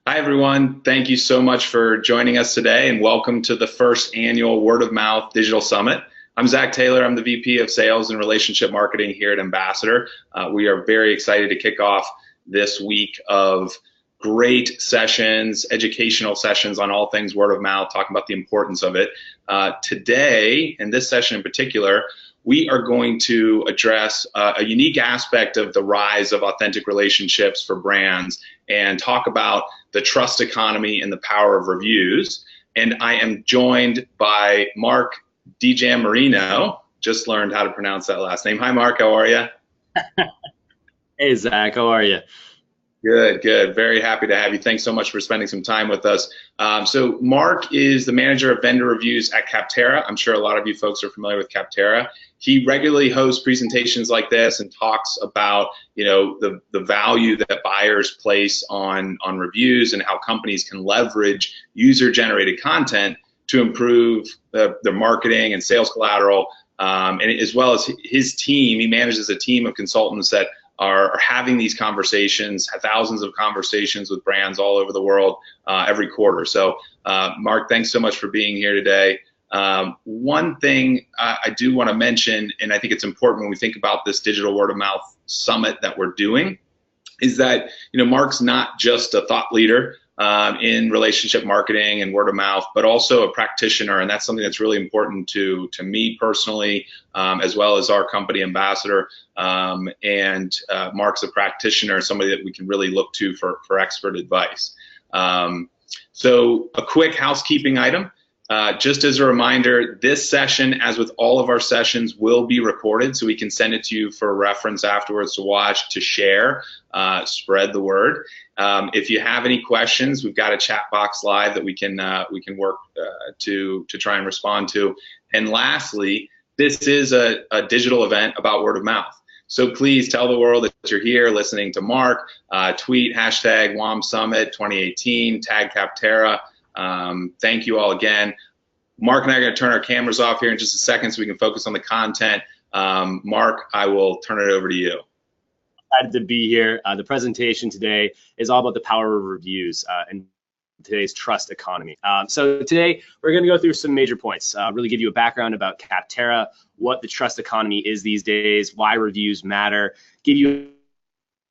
Hi, everyone. Thank you so much for joining us today, and welcome to the first annual Word of Mouth Digital Summit. I'm Zach Taylor. I'm the VP of Sales and Relationship Marketing here at Ambassador. We are very excited to kick off this week of great sessions, educational sessions on all things word of mouth, talking about the importance of it. Today, in this session in particular, we are going to address a unique aspect of the rise of authentic relationships for brands and talk about the trust economy and the power of reviews. And I am joined by Mark DiGiammarino. Just learned how to pronounce that last name. Hi, Mark. How are you? Hey, Zach, how are you? Good, good. Very happy to have you. Thanks so much for spending some time with us. So Mark is the manager of vendor reviews at Capterra. I'm sure a lot of you folks are familiar with Capterra. He regularly hosts presentations like this and talks about, the value that buyers place on reviews and how companies can leverage user-generated content to improve their marketing and sales collateral, and as well as his team. He manages a team of consultants that are having these conversations, thousands of conversations with brands all over the world every quarter. So, Mark, thanks so much for being here today. One thing I do want to mention, and I think it's important when we think about this digital word of mouth summit that we're doing, is that Mark's not just a thought leader in relationship marketing and word of mouth, but also a practitioner, and that's something that's really important to me personally, as well as our company Ambassador. Mark's a practitioner, somebody that we can really look to for expert advice. So a quick housekeeping item. Just as a reminder, this session, as with all of our sessions, will be recorded, so we can send it to you for reference afterwards to watch, to share, spread the word. If you have any questions, we've got a chat box live that we can work to try and respond to. And lastly, this is a digital event about word of mouth. So please tell the world that you're here listening to Mark. Tweet hashtag WOM Summit 2018, tag Capterra. Thank you all again. Mark and I are going to turn our cameras off here in just a second so we can focus on the content. Mark, I will turn it over to you. Glad to be here. The presentation today is all about the power of reviews and today's trust economy. So today we're going to go through some major points, really give you a background about Capterra, what the trust economy is these days, why reviews matter, give you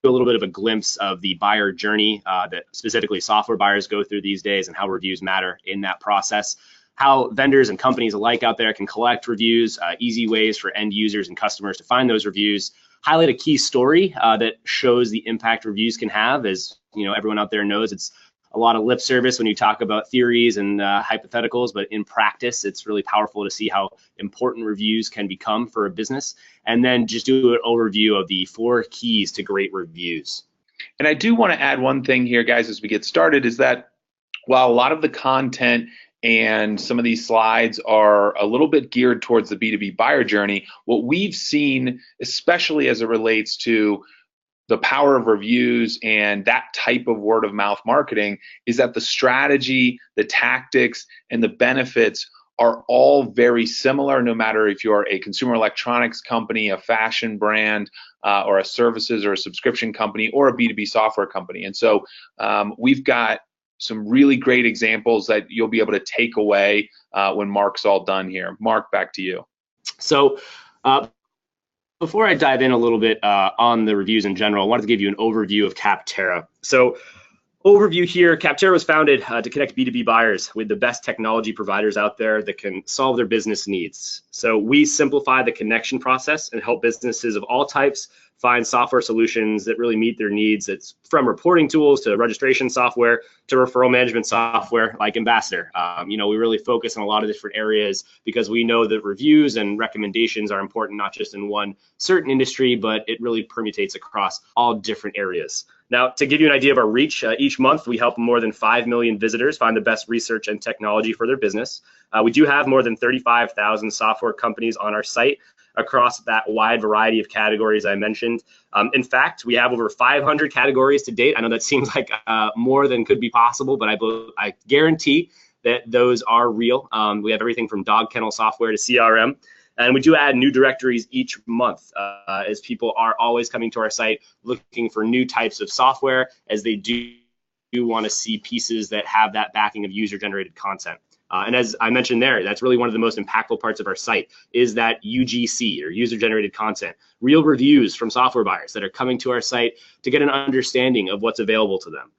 a little bit of a glimpse of the buyer journey that specifically software buyers go through these days and how reviews matter in that process, how vendors and companies alike out there can collect reviews, easy ways for end users and customers to find those reviews, highlight a key story that shows the impact reviews can have. As everyone out there knows, it's a lot of lip service when you talk about theories and hypotheticals, but in practice, it's really powerful to see how important reviews can become for a business. And then just do an overview of the 4 keys to great reviews. And I do want to add one thing here, guys, as we get started, is that while a lot of the content and some of these slides are a little bit geared towards the B2B buyer journey, what we've seen, especially as it relates to the power of reviews and that type of word of mouth marketing, is that the strategy, the tactics, and the benefits are all very similar, no matter if you're a consumer electronics company, a fashion brand, or a services or a subscription company, or a B2B software company. And so we've got some really great examples that you'll be able to take away when Mark's all done here. Mark, back to you. So before I dive in a little bit on the reviews in general, I wanted to give you an overview of Capterra. So overview here, Capterra was founded to connect B2B buyers with the best technology providers out there that can solve their business needs. So we simplify the connection process and help businesses of all types find software solutions that really meet their needs. It's from reporting tools to registration software to referral management software like Ambassador. We really focus on a lot of different areas because we know that reviews and recommendations are important, not just in one certain industry, but it really permutates across all different areas. Now, to give you an idea of our reach, each month we help more than 5 million visitors find the best research and technology for their business. We do have more than 35,000 software companies on our site across that wide variety of categories I mentioned. In fact, we have over 500 categories to date. I know that seems like more than could be possible, but I guarantee that those are real. We have everything from dog kennel software to CRM. And we do add new directories each month as people are always coming to our site looking for new types of software as they do want to see pieces that have that backing of user-generated content. And as I mentioned there, that's really one of the most impactful parts of our site is that UGC, or user-generated content, real reviews from software buyers that are coming to our site to get an understanding of what's available to them.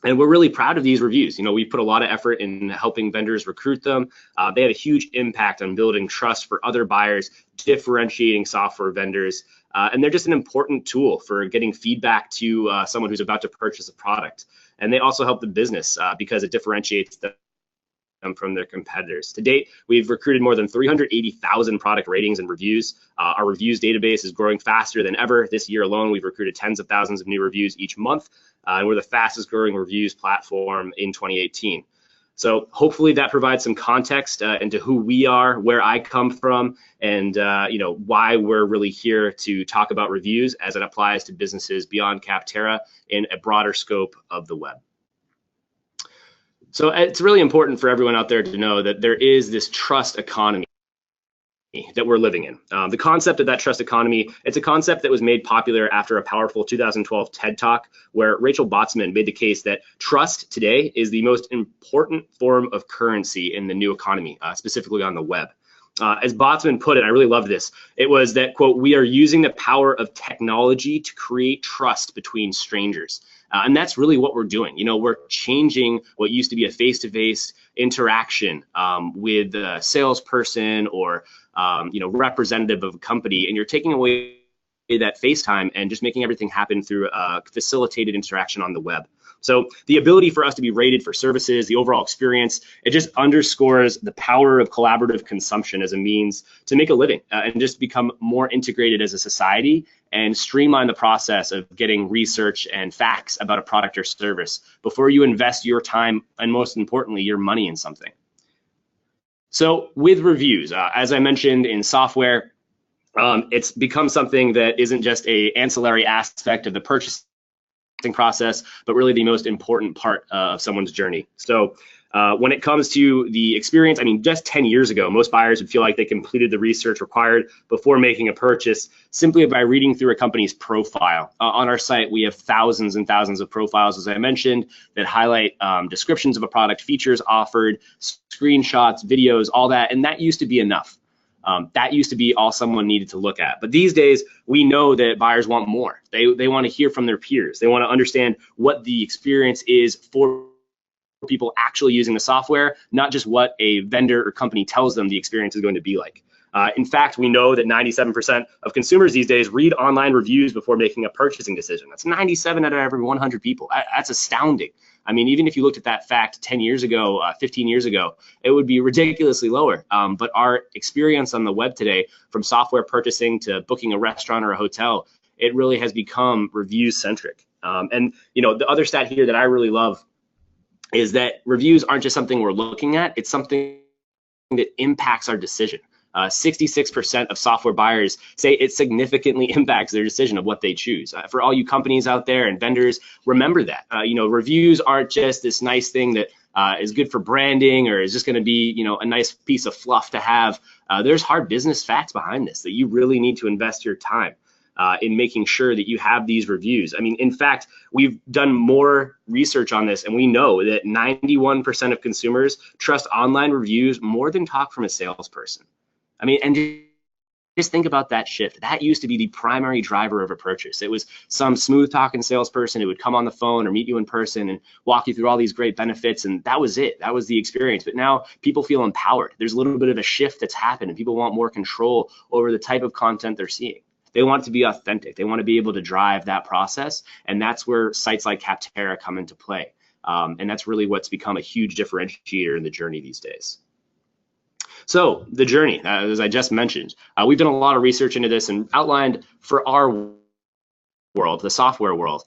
And we're really proud of these reviews. You know, we put a lot of effort in helping vendors recruit them. They have a huge impact on building trust for other buyers, differentiating software vendors, and they're just an important tool for getting feedback to someone who's about to purchase a product. And they also help the business because it differentiates them from their competitors. To date, we've recruited more than 380,000 product ratings and reviews. Our reviews database is growing faster than ever. This year alone, we've recruited tens of thousands of new reviews each month, and we're the fastest growing reviews platform in 2018. So hopefully that provides some context into who we are, where I come from, and you know, why we're really here to talk about reviews as it applies to businesses beyond Capterra in a broader scope of the web. So it's really important for everyone out there to know that there is this trust economy that we're living in. The concept of that trust economy, it's a concept that was made popular after a powerful 2012 TED Talk where Rachel Botsman made the case that trust today is the most important form of currency in the new economy, specifically on the web. As Botsman put it, I really love this. It was that, quote, we are using the power of technology to create trust between strangers. And that's really what we're doing. You know, we're changing what used to be a face-to-face interaction with a salesperson or, you know, representative of a company, and you're taking away that FaceTime and just making everything happen through a facilitated interaction on the web. So the ability for us to be rated for services, the overall experience, it just underscores the power of collaborative consumption as a means to make a living and just become more integrated as a society and streamline the process of getting research and facts about a product or service before you invest your time and, most importantly, your money in something. So with reviews, as I mentioned in software, it's become something that isn't just an ancillary aspect of the purchasing process, but really the most important part of someone's journey. So when it comes to the experience, I mean, just 10 years ago, most buyers would feel like they completed the research required before making a purchase simply by reading through a company's profile. On our site, we have thousands and thousands of profiles, as I mentioned, that highlight descriptions of a product, features offered, screenshots, videos, all that, and that used to be enough. That used to be all someone needed to look at. But these days, we know that buyers want more. They want to hear from their peers. They want to understand what the experience is for people actually using the software, not just what a vendor or company tells them the experience is going to be like. In fact, we know that 97% of consumers these days read online reviews before making a purchasing decision. That's 97 out of every 100 people. That's astounding. I mean, even if you looked at that fact 10 years ago, 15 years ago, it would be ridiculously lower. But our experience on the web today, from software purchasing to booking a restaurant or a hotel, it really has become reviews centric. And you know, the other stat here that I really love is that reviews aren't just something we're looking at, it's something that impacts our decision. 66% of software buyers say it significantly impacts their decision of what they choose. For all you companies out there and vendors, remember that. You know, reviews aren't just this nice thing that is good for branding or is just going to be, you know, a nice piece of fluff to have. There's hard business facts behind this that you really need to invest your time in making sure that you have these reviews. I mean, in fact, we've done more research on this, and we know that 91% of consumers trust online reviews more than talk from a salesperson. I mean, and just think about that shift. That used to be the primary driver of a purchase. It was some smooth talking salesperson who would come on the phone or meet you in person and walk you through all these great benefits, and that was it. That was the experience. But now people feel empowered. There's a little bit of a shift that's happened, and people want more control over the type of content they're seeing. They want it to be authentic. They want to be able to drive that process, and that's where sites like Capterra come into play. And that's really what's become a huge differentiator in the journey these days. So the journey, as I just mentioned, we've done a lot of research into this and outlined for our world, the software world,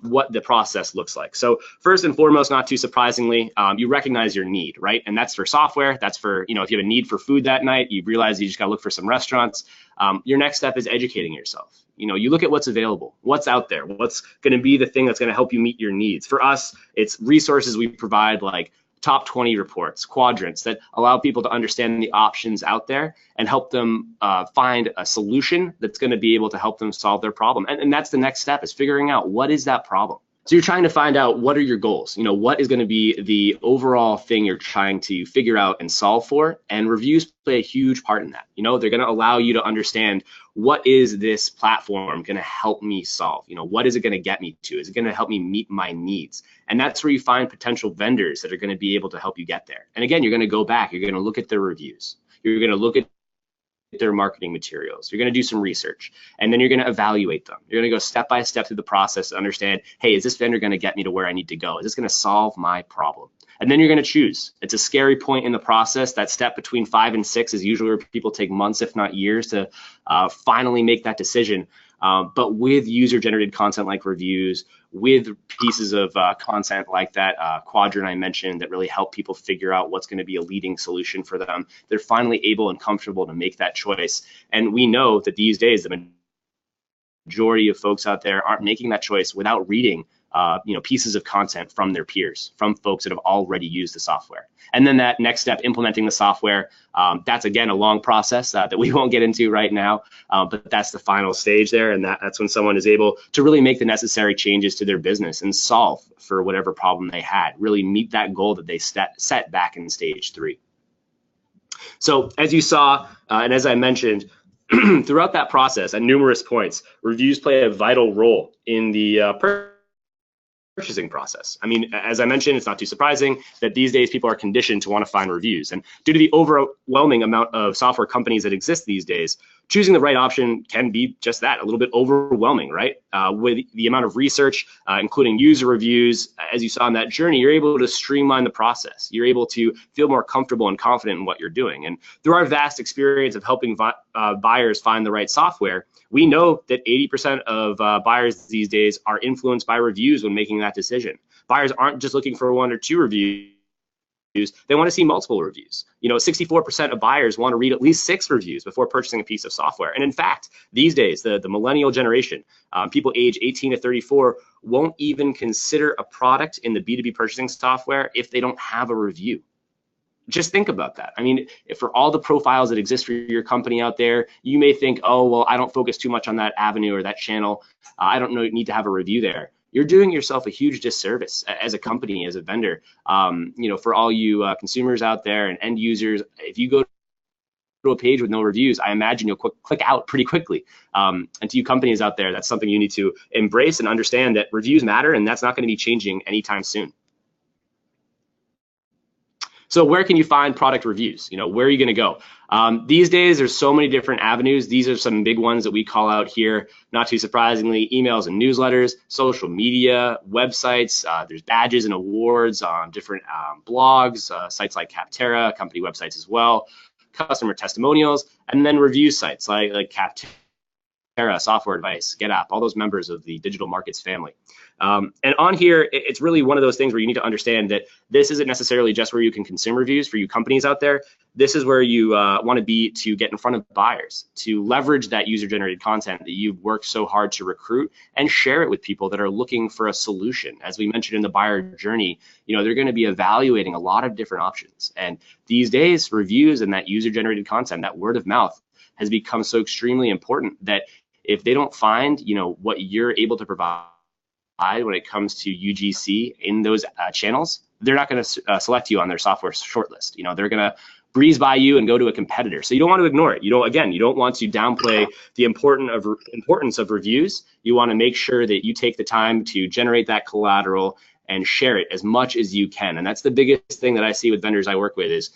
what the process looks like. So first and foremost, not too surprisingly, you recognize your need, right? And that's for software. That's for, you know, if you have a need for food that night, you realize you just got to look for some restaurants. Your next step is educating yourself. You know, you look at what's available, what's out there, what's going to be the thing that's going to help you meet your needs. For us, it's resources we provide like top 20 reports, quadrants that allow people to understand the options out there and help them find a solution that's going to be able to help them solve their problem. And that's the next step, is figuring out what is that problem. So you're trying to find out what are your goals, what is going to be the overall thing you're trying to figure out and solve for, and reviews play a huge part in that. They're going to allow you to understand what is this platform going to help me solve, what is it going to get me to, is it going to help me meet my needs? And that's where you find potential vendors that are going to be able to help you get there. And again, you're going to go back, you're going to look at their reviews, you're going to look at their marketing materials, you're going to do some research, and then you're going to evaluate them. You're going to go step by step through the process to understand, hey, is this vendor going to get me to where I need to go? Is this going to solve my problem? And then you're going to choose. It's a scary point in the process. That step between 5 and 6 is usually where people take months, if not years, to finally make that decision. But with user-generated content like reviews, with pieces of content like that quadrant I mentioned that really help people figure out what's going to be a leading solution for them, they're finally able and comfortable to make that choice. And we know that these days, the majority of folks out there aren't making that choice without reading pieces of content from their peers, from folks that have already used the software. And then that next step, implementing the software, that's again a long process that we won't get into right now, but that's the final stage there, and that's when someone is able to really make the necessary changes to their business and solve for whatever problem they had, really meet that goal that they set back in stage 3. So as you saw, and as I mentioned, throughout that process at numerous points, reviews play a vital role in the purchasing process. I mean, as I mentioned, it's not too surprising that these days people are conditioned to want to find reviews. And due to the overwhelming amount of software companies that exist these days, choosing the right option can be just that, a little bit overwhelming, right? With the amount of research, including user reviews, as you saw in that journey, you're able to streamline the process. You're able to feel more comfortable and confident in what you're doing. And through our vast experience of helping buyers find the right software, we know that 80% of buyers these days are influenced by reviews when making that decision. Buyers aren't just looking for 1 or 2 reviews. They want to see multiple reviews. 64% of buyers want to read at least 6 reviews before purchasing a piece of software. And in fact, these days, the millennial generation, people age 18 to 34, won't even consider a product in the B2B purchasing software if they don't have a review. Just think about that. I mean, for all the profiles that exist for your company out there, you may think, oh, well, I don't focus too much on that avenue or that channel. I don't need to have a review there. You're doing yourself a huge disservice as a company, as a vendor. For all you consumers out there and end users, if you go to a page with no reviews, I imagine you'll click out pretty quickly. And to you companies out there, that's something you need to embrace and understand that reviews matter, and that's not going to be changing anytime soon. So where can you find product reviews? Where are you going to go? These days, there's so many different avenues. These are some big ones that we call out here. Not too surprisingly, emails and newsletters, social media, websites. There's badges and awards on different blogs, sites like Capterra, company websites as well, customer testimonials, and then review sites like Capterra, Software Advice, GetApp, all those members of the digital markets family. And on here, it's really one of those things where you need to understand that this isn't necessarily just where you can consume reviews for you companies out there. This is where you want to be to get in front of buyers, to leverage that user-generated content that you've worked so hard to recruit and share it with people that are looking for a solution. As we mentioned in the buyer journey, they're going to be evaluating a lot of different options. And these days, reviews and that user-generated content, that word of mouth, has become so extremely important that if they don't find, what you're able to provide when it comes to UGC in those channels, they're not going to select you on their software shortlist. They're going to breeze by you and go to a competitor. So you don't want to ignore it. You don't want to downplay the importance of reviews. You want to make sure that you take the time to generate that collateral and share it as much as you can. And that's the biggest thing that I see with vendors I work with is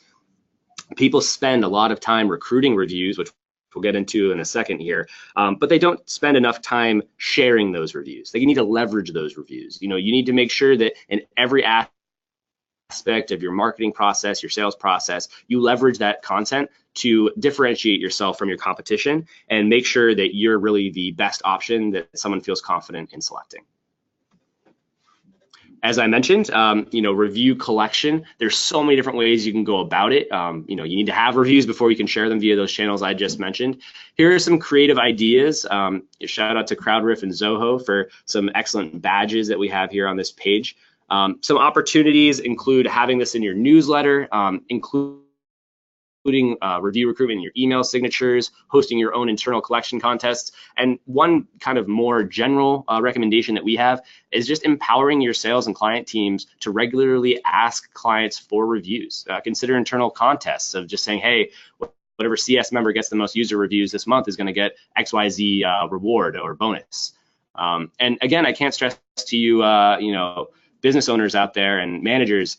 people spend a lot of time recruiting reviews, which we'll get into in a second here, but they don't spend enough time sharing those reviews. They need to leverage those reviews. You need to make sure that in every aspect of your marketing process, your sales process, you leverage that content to differentiate yourself from your competition and make sure that you're really the best option that someone feels confident in selecting. As I mentioned, review collection, there's so many different ways you can go about it. You need to have reviews before you can share them via those channels I just mentioned. Here are some creative ideas. Shout out to CrowdRiff and Zoho for some excellent badges that we have here on this page. Some opportunities include having this in your newsletter, include including review recruitment in your email signatures, hosting your own internal collection contests. And one kind of more general recommendation that we have is just empowering your sales and client teams to regularly ask clients for reviews. Consider internal contests of just saying, hey, whatever CS member gets the most user reviews this month is going to get XYZ reward or bonus. And again, I can't stress to you, business owners out there and managers,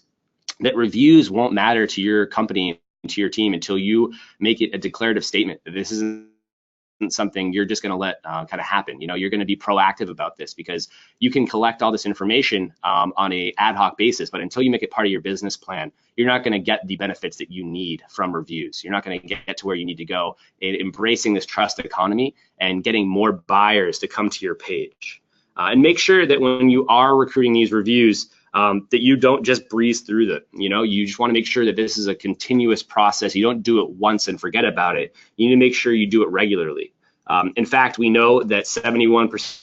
that reviews won't matter to your company and to your team until you make it a declarative statement that this isn't something you're just going to let kind of happen. You're going to be proactive about this, because you can collect all this information on a ad hoc basis, but until you make it part of your business plan, you're not going to get the benefits that you need from reviews. You're not going to get to where you need to go in embracing this trust economy and getting more buyers to come to your page. And make sure that when you are recruiting these reviews, that you don't just breeze through them. You just want to make sure that this is a continuous process. You don't do it once and forget about it. You need to make sure you do it regularly. In fact, we know that 71%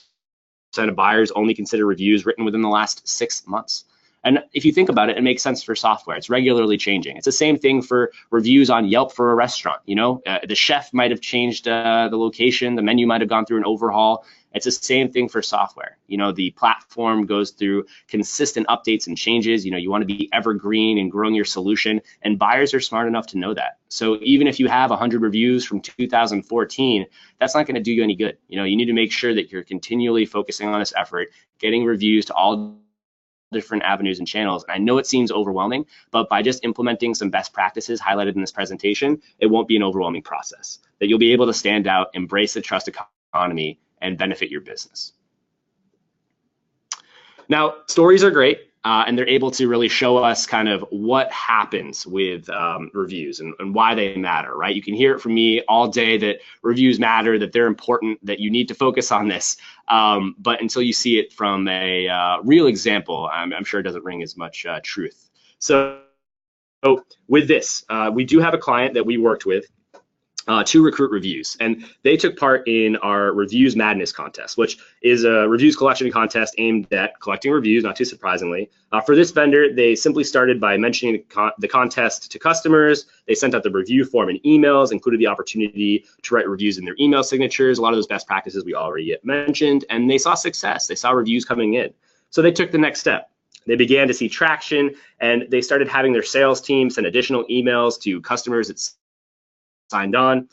of buyers only consider reviews written within the last 6 months. And if you think about it, it makes sense for software. It's regularly changing. It's the same thing for reviews on Yelp for a restaurant. The chef might have changed the location, the menu might have gone through an overhaul. It's the same thing for software. The platform goes through consistent updates and changes. You want to be evergreen and growing your solution, and buyers are smart enough to know that. So even if you have 100 reviews from 2014, that's not going to do you any good. You need to make sure that you're continually focusing on this effort, getting reviews to all different avenues and channels. And I know it seems overwhelming, but by just implementing some best practices highlighted in this presentation, it won't be an overwhelming process. That you'll be able to stand out, embrace the trust economy, and benefit your business. Now, stories are great, and they're able to really show us kind of what happens with reviews and why they matter, right? You can hear it from me all day that reviews matter, that they're important, that you need to focus on this. But until you see it from a real example, I'm sure it doesn't ring as much truth. So with this, we do have a client that we worked with to recruit reviews, and they took part in our Reviews Madness contest, which is a reviews collection contest aimed at collecting reviews, not too surprisingly. For this vendor, they simply started by mentioning the contest to customers. They sent out the review form in emails, included the opportunity to write reviews in their email signatures, a lot of those best practices we already mentioned, and they saw success. They saw reviews coming in. So they took the next step. They began to see traction, and they started having their sales team send additional emails to customers that signed on.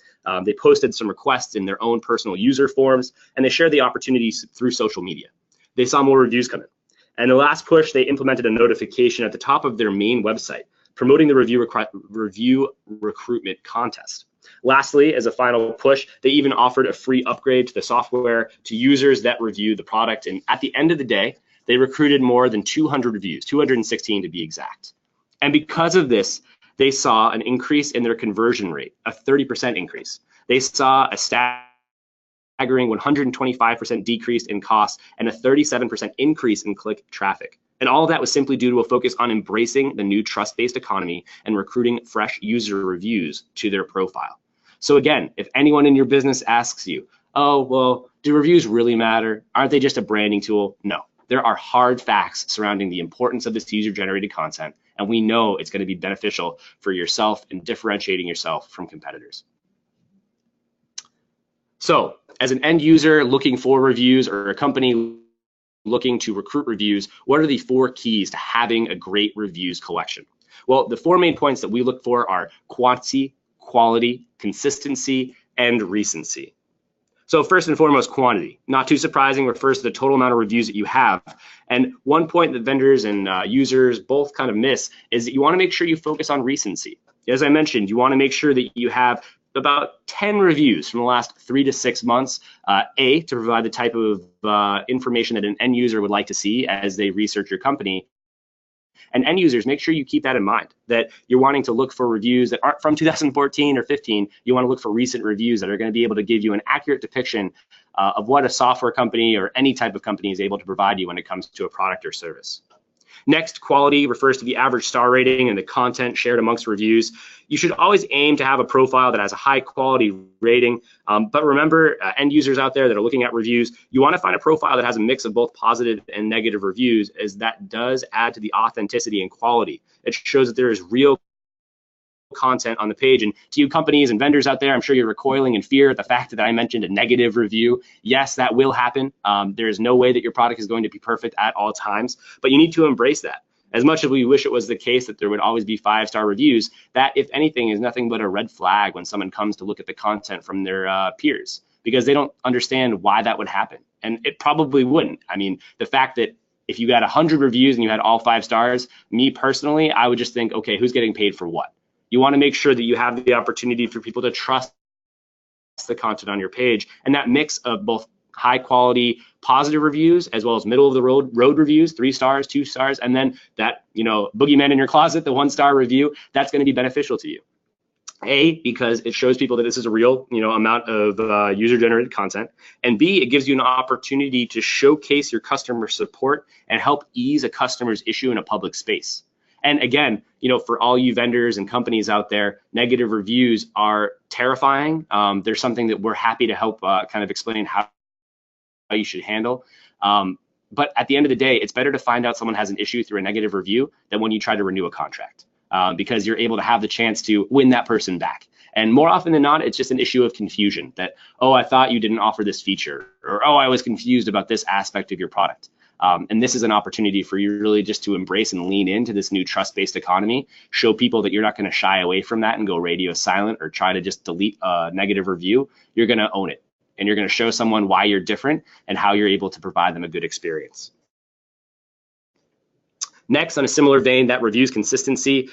They posted some requests in their own personal user forms, and they shared the opportunities through social media. They saw more reviews come in. And the last push, they implemented a notification at the top of their main website, promoting the review recruitment contest. Lastly, as a final push, they even offered a free upgrade to the software to users that review the product. And at the end of the day, they recruited more than 200 reviews, 216 to be exact. And because of this, they saw an increase in their conversion rate, a 30% increase. They saw a staggering 125% decrease in costs and a 37% increase in click traffic. And all of that was simply due to a focus on embracing the new trust-based economy and recruiting fresh user reviews to their profile. So again, if anyone in your business asks you, oh, well, do reviews really matter? Aren't they just a branding tool? No. There are hard facts surrounding the importance of this user-generated content, and we know it's going to be beneficial for yourself in differentiating yourself from competitors. So, as an end user looking for reviews or a company looking to recruit reviews, what are the 4 keys to having a great reviews collection? Well, the 4 main points that we look for are quantity, quality, consistency, and recency. So first and foremost, quantity. Not too surprising, refers to the total amount of reviews that you have. And one point that vendors and users both kind of miss is that you want to make sure you focus on recency. As I mentioned, you want to make sure that you have about 10 reviews from the last 3 to 6 months, to provide the type of information that an end user would like to see as they research your company. And end users, make sure you keep that in mind, that you're wanting to look for reviews that aren't from 2014 or 15. You want to look for recent reviews that are going to be able to give you an accurate depiction of what a software company or any type of company is able to provide you when it comes to a product or service. Next, quality refers to the average star rating and the content shared amongst reviews. You should always aim to have a profile that has a high quality rating. But remember, end users out there that are looking at reviews, you want to find a profile that has a mix of both positive and negative reviews, as that does add to the authenticity and quality. It shows that there is real content on the page. And to you companies and vendors out there, I'm sure you're recoiling in fear at the fact that I mentioned a negative review. Yes, that will happen. There's no way that your product is going to be perfect at all times, but you need to embrace that. As much as we wish it was the case that there would always be 5-star reviews, that, if anything, is nothing but a red flag when someone comes to look at the content from their peers, because they don't understand why that would happen. And it probably wouldn't. I mean, the fact that if you got 100 reviews and you had all 5 stars, me personally, I would just think, okay, who's getting paid for what? You want to make sure that you have the opportunity for people to trust the content on your page, and that mix of both high quality positive reviews as well as middle of the road reviews, 3 stars, 2 stars, and then that, boogeyman in your closet, the 1-star review, that's going to be beneficial to you. A, because it shows people that this is a real, amount of user-generated content, and B, it gives you an opportunity to showcase your customer support and help ease a customer's issue in a public space. And again, for all you vendors and companies out there, negative reviews are terrifying. There's something that we're happy to help kind of explain how you should handle. But at the end of the day, it's better to find out someone has an issue through a negative review than when you try to renew a contract, because you're able to have the chance to win that person back. And more often than not, it's just an issue of confusion that, oh, I thought you didn't offer this feature, or, oh, I was confused about this aspect of your product. And this is an opportunity for you really just to embrace and lean into this new trust-based economy, show people that you're not going to shy away from that and go radio silent or try to just delete a negative review. You're going to own it. And you're going to show someone why you're different and how you're able to provide them a good experience. Next, on a similar vein, that reviews consistency.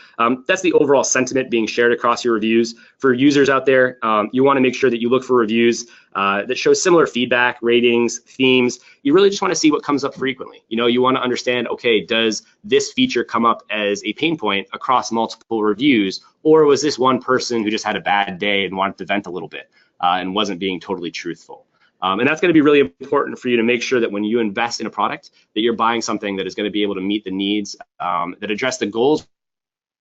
That's the overall sentiment being shared across your reviews. For users out there, you want to make sure that you look for reviews that show similar feedback, ratings, themes. You really just want to see what comes up frequently. You want to understand, okay, does this feature come up as a pain point across multiple reviews, or was this one person who just had a bad day and wanted to vent a little bit and wasn't being totally truthful? And that's going to be really important for you to make sure that when you invest in a product, that you're buying something that is going to be able to meet the needs that address the goals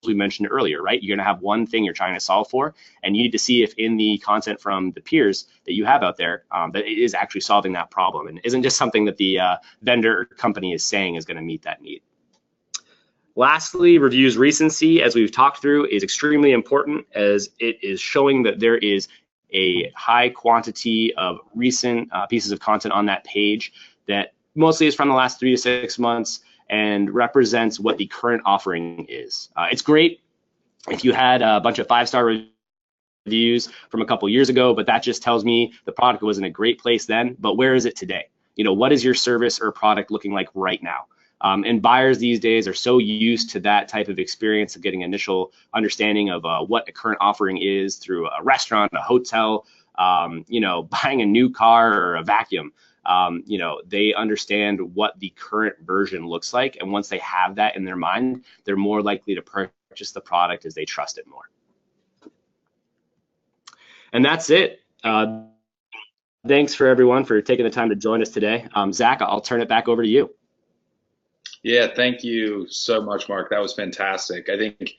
we mentioned earlier, right? You're going to have one thing you're trying to solve for, and you need to see if in the content from the peers that you have out there, that it is actually solving that problem and isn't just something that the vendor or company is saying is going to meet that need. Lastly, reviews recency, as we've talked through, is extremely important, as it is showing that there is a high quantity of recent pieces of content on that page that mostly is from the last 3 to 6 months and represents what the current offering is. It's great if you had a bunch of 5-star reviews from a couple years ago, but that just tells me the product was in a great place then, but where is it today? What is your service or product looking like right now? And buyers these days are so used to that type of experience of getting initial understanding of what a current offering is through a restaurant, a hotel, buying a new car or a vacuum. They understand what the current version looks like. And once they have that in their mind, they're more likely to purchase the product as they trust it more. And that's it. Thanks for everyone for taking the time to join us today. Zach, I'll turn it back over to you. Yeah, thank you so much, Mark. That was fantastic. I think,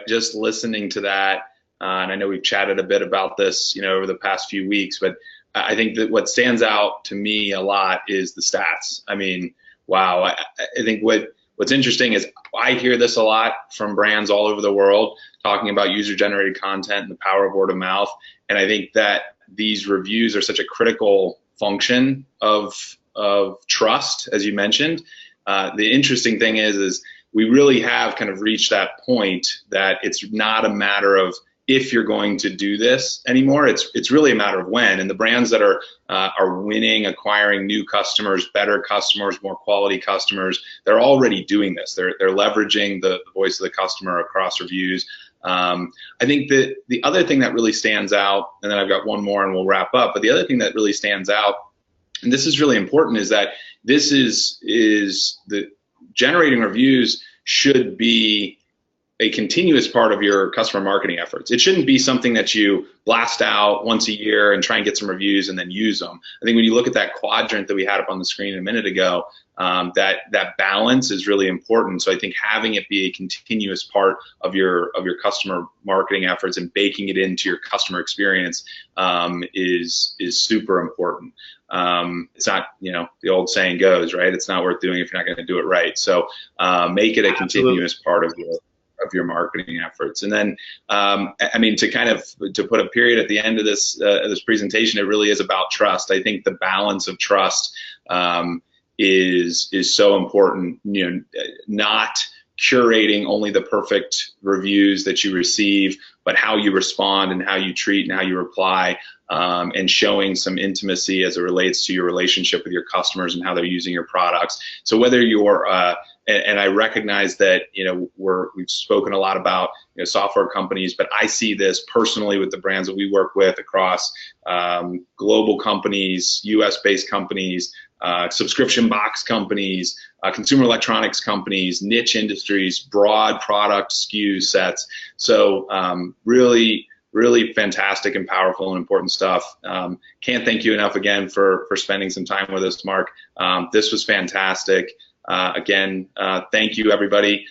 just listening to that, and I know we've chatted a bit about this, over the past few weeks, but I think that what stands out to me a lot is the stats. I mean, wow. I think what's interesting is I hear this a lot from brands all over the world talking about user-generated content and the power of word of mouth. And I think that these reviews are such a critical function of trust, as you mentioned. The interesting thing is we really have kind of reached that point that it's not a matter of if you're going to do this anymore. It's really a matter of when. And the brands that are winning, acquiring new customers, better customers, more quality customers, they're already doing this. They're leveraging the voice of the customer across reviews. I think that the other thing that really stands out, and then I've got one more and we'll wrap up, but the other thing that really stands out, and this is really important, is that this is the generating reviews should be a continuous part of your customer marketing efforts. It shouldn't be something that you blast out once a year and try and get some reviews and then use them. I think when you look at that quadrant that we had up on the screen a minute ago, that balance is really important. So I think having it be a continuous part of your customer marketing efforts and baking it into your customer experience is super important. It's not, the old saying goes, right? It's not worth doing if you're not going to do it right. So make it a continuous part of your marketing efforts. And then, I mean, to put a period at the end of this presentation, it really is about trust. I think the balance of trust is so important. You know, not curating only the perfect reviews that you receive, but how you respond and how you treat and how you reply, and showing some intimacy as it relates to your relationship with your customers and how they're using your products. So whether you're, and I recognize that, you know, we've spoken a lot about, you know, software companies, but I see this personally with the brands that we work with across global companies, US-based companies, subscription box companies, consumer electronics companies, niche industries, broad product SKU sets. So really fantastic and powerful and important stuff. Can't thank you enough again for spending some time with us, Mark. This was fantastic. Again, thank you everybody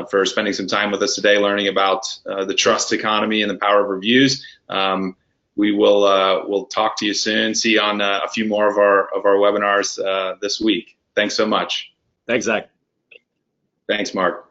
for spending some time with us today, learning about the trust economy and the power of reviews. We will we'll talk to you soon. See you on a few more of our webinars this week. Thanks so much. Thanks, Zach. Thanks, Mark.